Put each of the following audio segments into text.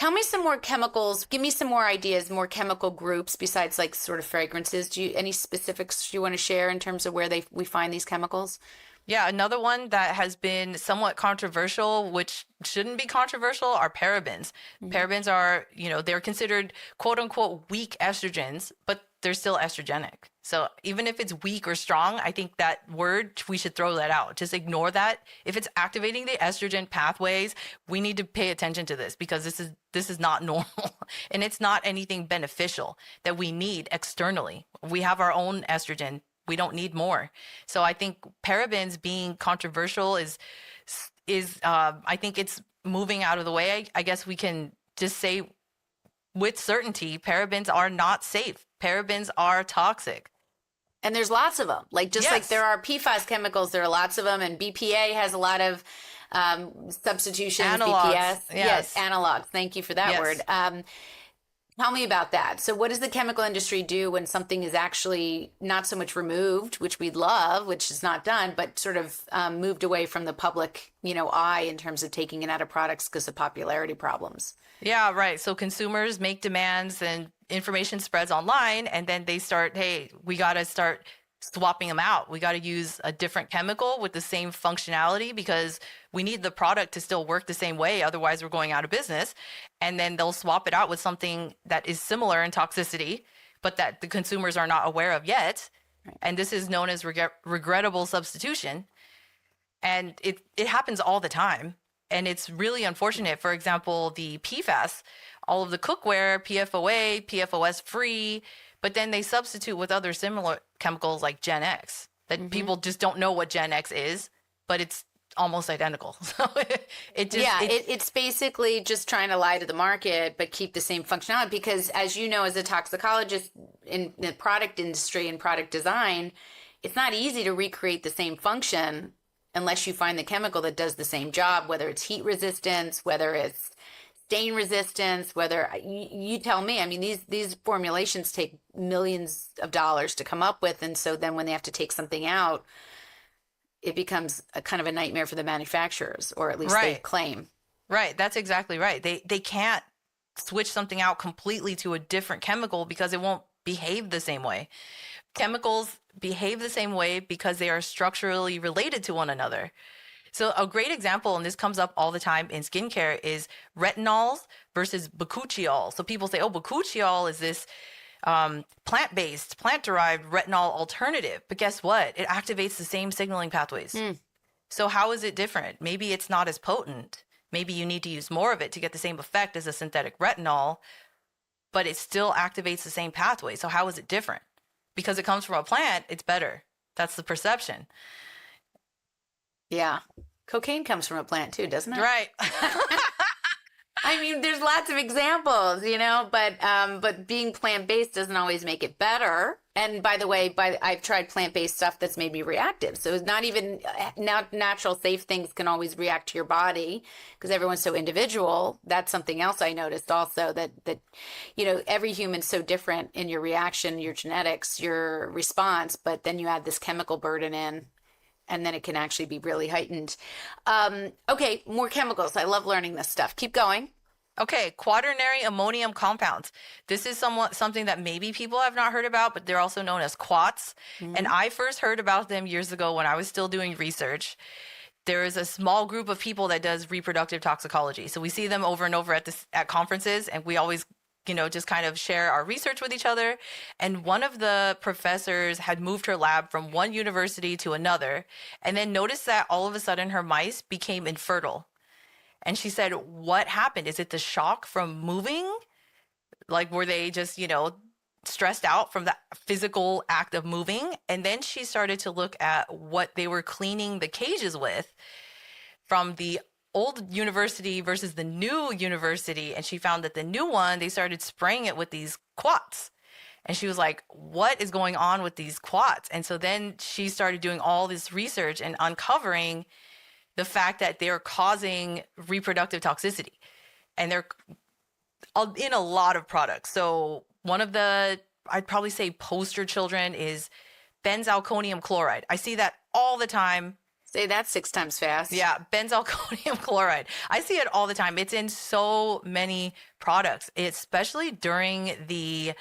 Tell me some more chemicals. Give me some more ideas, more chemical groups besides like sort of fragrances. Any specifics you want to share in terms of where we find these chemicals? Yeah, another one that has been somewhat controversial, which shouldn't be controversial, are parabens. Parabens are, they're considered quote unquote weak estrogens, but they're still estrogenic. So even if it's weak or strong, I think that word, we should throw that out. Just ignore that. If it's activating the estrogen pathways, we need to pay attention to this because this is not normal and it's not anything beneficial that we need externally. We have our own estrogen. We don't need more. So I think parabens being controversial is I think it's moving out of the way. I guess we can just say with certainty, parabens are not safe. Parabens are toxic. And there's lots of them. Like Yes. like there are PFAS chemicals, there are lots of them. And BPA has a lot of substitutions. Analogs. BPS. Yes. Analogs. Thank you for that Yes. word. Tell me about that. So what does the chemical industry do when something is actually not so much removed, which we'd love, which is not done, but sort of moved away from the public, eye in terms of taking it out of products because of popularity problems? Yeah, right. So consumers make demands and information spreads online and then they start, hey, we got to start swapping them out. We got to use a different chemical with the same functionality because we need the product to still work the same way. Otherwise, we're going out of business. And then they'll swap it out with something that is similar in toxicity, but that the consumers are not aware of yet. Right. And this is known as regrettable substitution. And it happens all the time. And it's really unfortunate. For example, the PFAS, all of the cookware, PFOA, PFOS free, but then they substitute with other similar chemicals like Gen X that people just don't know what Gen X is, but it's almost identical. So it's basically just trying to lie to the market, but keep the same functionality. Because as you know, as a toxicologist in the product industry and product design, it's not easy to recreate the same function unless you find the chemical that does the same job, whether it's heat resistance, whether it's stain resistance, whether you tell me. I mean, these formulations take millions of dollars to come up with. And so then when they have to take something out, it becomes a kind of a nightmare for the manufacturers, or at least they claim. Right. That's exactly right. They can't switch something out completely to a different chemical because it won't behave the same way. Chemicals behave the same way because they are structurally related to one another. So a great example, and this comes up all the time in skincare, is retinols versus bakuchiol. So people say, oh, bakuchiol is this plant-based, plant-derived retinol alternative. But guess what? It activates the same signaling pathways. So how is it different? Maybe it's not as potent. Maybe you need to use more of it to get the same effect as a synthetic retinol, but it still activates the same pathway. So how is it different? Because it comes from a plant, it's better. That's the perception. Yeah. Cocaine comes from a plant too, doesn't it? Right. I mean, there's lots of examples, but being plant-based doesn't always make it better. And by the way, I've tried plant-based stuff that's made me reactive. So it's not even natural, safe things can always react to your body because everyone's so individual. That's something else I noticed also that every human's so different in your reaction, your genetics, your response, but then you add this chemical burden in. And then it can actually be really heightened. Okay, more chemicals. I love learning this stuff. Keep going. Okay, Quaternary Ammonium Compounds. This is something that maybe people have not heard about, but they're also known as Quats. And I first heard about them years ago when I was still doing research. There is a small group of people that does reproductive toxicology. So we see them over and over at conferences, and we always just kind of share our research with each other. And one of the professors had moved her lab from one university to another and then noticed that all of a sudden her mice became infertile. And she said, what happened? Is it the shock from moving? Like, were they just, stressed out from the physical act of moving? And then she started to look at what they were cleaning the cages with from the old university versus the new university. And she found that the new one, they started spraying it with these Quats. And she was like, what is going on with these Quats? And so then she started doing all this research and uncovering the fact that they're causing reproductive toxicity. And they're in a lot of products. So one of the, I'd probably say poster children is benzalkonium chloride. I see that all the time. Say that 6 times fast. Yeah, benzalkonium chloride. I see it all the time. It's in so many products, especially during the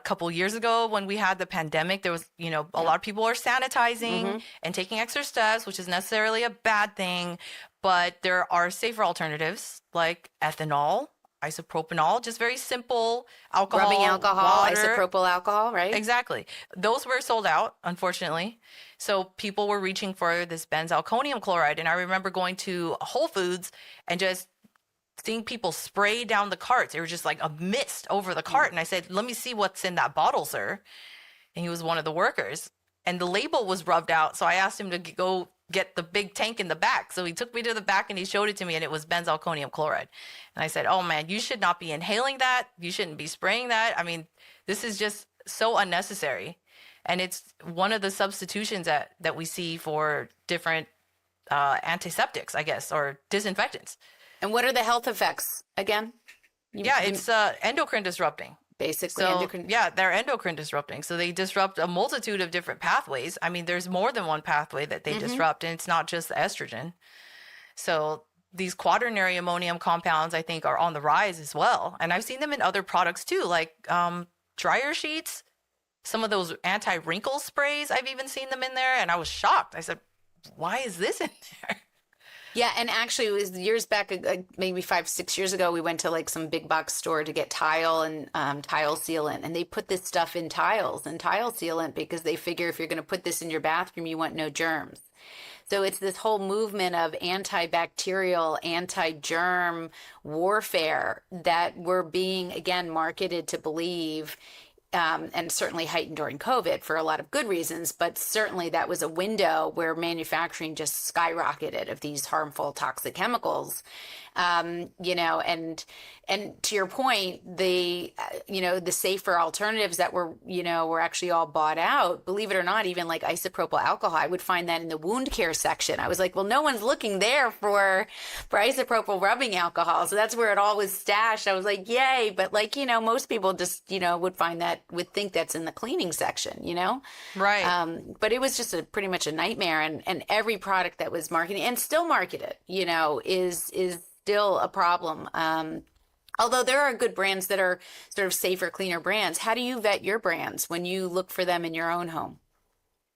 couple years ago when we had the pandemic. There was, a lot of people are sanitizing and taking extra steps, which is necessarily a bad thing. But there are safer alternatives like ethanol, isopropanol, just very simple alcohol, Rubbing alcohol, water. isopropyl alcohol, right? Exactly. Those were sold out, unfortunately. So people were reaching for this benzalkonium chloride. And I remember going to Whole Foods and just seeing people spray down the carts. It was just like a mist over the cart. And I said, let me see what's in that bottle, sir. And he was one of the workers. And the label was rubbed out. So I asked him to go get the big tank in the back. So he took me to the back and he showed it to me, and it was benzalkonium chloride. And I said, oh man, you should not be inhaling that. You shouldn't be spraying that. I mean, this is just so unnecessary. And it's one of the substitutions that we see for different antiseptics, I guess, or disinfectants. And what are the health effects again? It's endocrine disrupting. Basically, So, endocrine. yeah, they're endocrine disrupting. So they disrupt a multitude of different pathways. I mean, there's more than one pathway that they disrupt, and it's not just the estrogen. So these quaternary ammonium compounds, I think, are on the rise as well. And I've seen them in other products too, like dryer sheets, some of those anti-wrinkle sprays. I've even seen them in there, and I was shocked. I said, why is this in there? Yeah, and actually, it was years back, maybe 5-6 years ago, we went to like some big box store to get tile and tile sealant, and they put this stuff in tiles and tile sealant because they figure if you're going to put this in your bathroom, you want no germs. So it's this whole movement of antibacterial, anti-germ warfare that we're being, again, marketed to believe, and certainly heightened during COVID for a lot of good reasons, but certainly that was a window where manufacturing just skyrocketed of these harmful toxic chemicals. And to your point, the safer alternatives that were actually all bought out, believe it or not, even like isopropyl alcohol, I would find that in the wound care section. I was like, well, no one's looking there for isopropyl rubbing alcohol. So that's where it all was stashed. I was like, yay. But most people just, would think that's in the cleaning section, Right. But it was just pretty much a nightmare. And every product that was marketed and still marketed, is still a problem. Although there are good brands that are sort of safer, cleaner brands. How do you vet your brands when you look for them in your own home?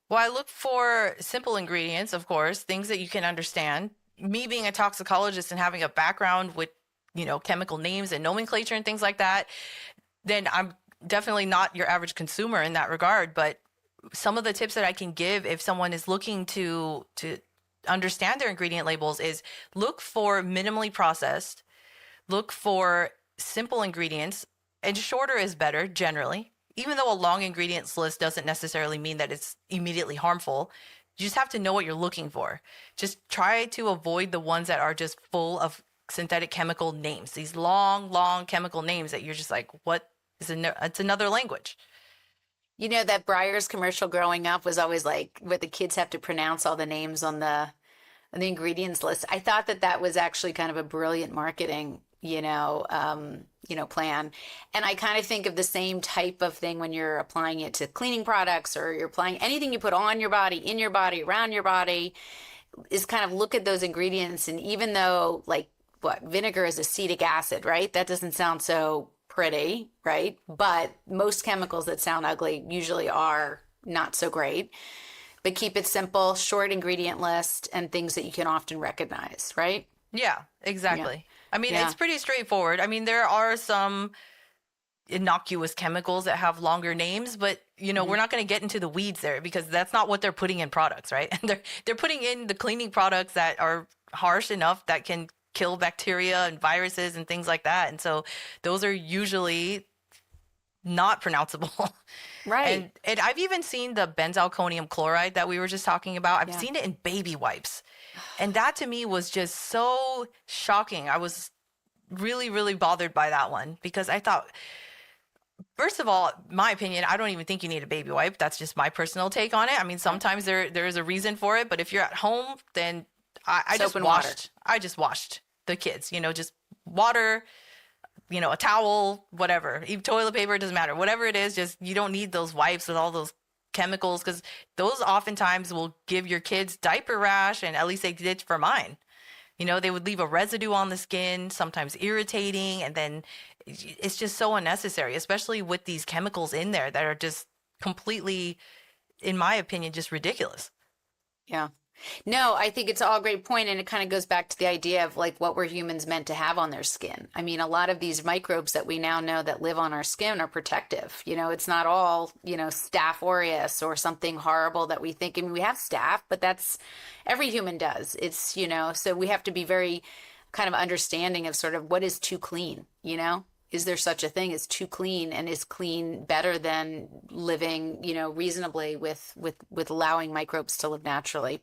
Well, I look for simple ingredients, of course, things that you can understand. Me being a toxicologist and having a background with, chemical names and nomenclature and things like that, then I'm definitely not your average consumer in that regard. But some of the tips that I can give if someone is looking to understand their ingredient labels is look for minimally processed, look for simple ingredients, and shorter is better generally. Even though a long ingredients list doesn't necessarily mean that it's immediately harmful, you just have to know what you're looking for. Just try to avoid the ones that are just full of synthetic chemical names, these long chemical names that you're just like, what is it's another language. That Breyers commercial growing up was always like where the kids have to pronounce all the names on the ingredients list. I thought that was actually kind of a brilliant marketing, plan. And I kind of think of the same type of thing when you're applying it to cleaning products, or you're applying anything you put on your body, in your body, around your body, is kind of look at those ingredients. And even though vinegar is acetic acid, right? That doesn't sound so pretty, right? But most chemicals that sound ugly usually are not so great. But keep it simple, short ingredient list, and things that you can often recognize, right? Yeah, exactly. Yeah. I mean, Yeah. It's pretty straightforward. I mean, there are some innocuous chemicals that have longer names, but we're not going to get into the weeds there because that's not what they're putting in products, right? And they're putting in the cleaning products that are harsh enough that can kill bacteria and viruses and things like that. And so those are usually not pronounceable. Right. And I've even seen the benzalkonium chloride that we were just talking about. I've Yeah. seen it in baby wipes. And that to me was just so shocking. I was really, really bothered by that one because I thought, first of all, my opinion, I don't even think you need a baby wipe. That's just my personal take on it. I mean, sometimes there is a reason for it, but if you're at home, then I just Soap and water. washed. I just washed the kids, just water, a towel, whatever, even toilet paper, it doesn't matter. Whatever it is, just you don't need those wipes with all those chemicals, because those oftentimes will give your kids diaper rash, and at least they did for mine. You know, they would leave a residue on the skin, sometimes irritating, and then it's just so unnecessary, especially with these chemicals in there that are just completely, in my opinion, just ridiculous. Yeah. No, I think it's all a great point, and it kind of goes back to the idea of like what were humans meant to have on their skin. I mean, a lot of these microbes that we now know that live on our skin are protective. You know, it's not all, Staph aureus or something horrible that we think. I mean, we have staph, but that's every human does. It's, so we have to be very kind of understanding of sort of what is too clean, Is there such a thing as too clean, and is clean better than living, reasonably with allowing microbes to live naturally?